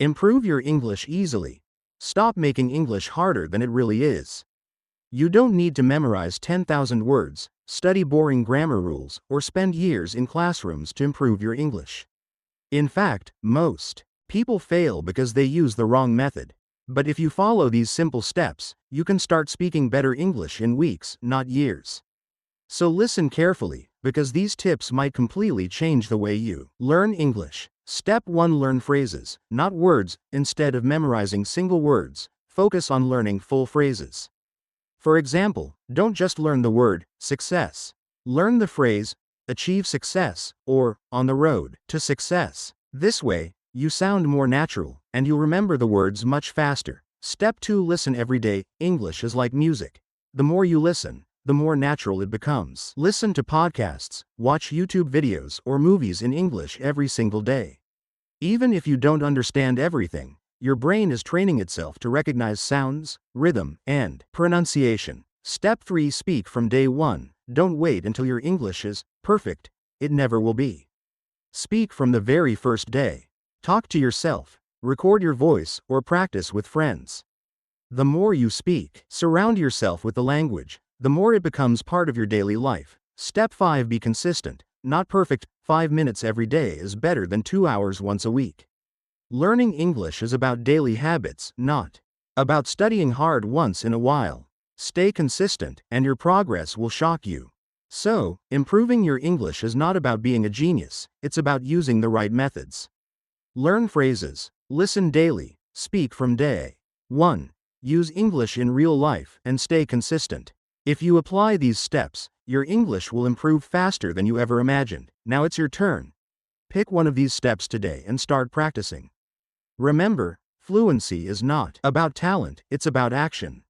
Improve your English easily. Stop making English harder than it really is. You don't need to memorize 10,000 words, study boring grammar rules, or spend years in classrooms to improve your English. In fact, most people fail because they use the wrong method. But if you follow these simple steps, you can start speaking better English in weeks, not years. So listen carefully, because these tips might completely change the way you learn English. Step 1: Learn phrases, not words. Instead of memorizing single words, focus on learning full phrases. For example, don't just learn the word success. Learn the phrase achieve success or on the road to success. This way, you sound more natural and you'll remember the words much faster. Step 2: Listen every day. English is like music. The more you listen, the more natural it becomes. Listen to podcasts, watch YouTube videos or movies in English every single day. Even if you don't understand everything, your brain is training itself to recognize sounds, rhythm, and pronunciation. Step 3: Speak from day 1. Don't wait until your English is perfect. It never will be. Speak from the very first day. Talk to yourself, record your voice, or practice with friends. The more you speak, surround yourself with the language, the more it becomes part of your daily life. Step 5: Be consistent, not perfect. 5 minutes every day is better than 2 hours once a week. Learning English is about daily habits, not about studying hard once in a while. Stay consistent, and your progress will shock you. So, improving your English is not about being a genius, it's about using the right methods. Learn phrases, listen daily, speak from day 1. Use English in real life, and stay consistent. If you apply these steps, your English will improve faster than you ever imagined. Now it's your turn. Pick one of these steps today and start practicing. Remember, fluency is not about talent, it's about action.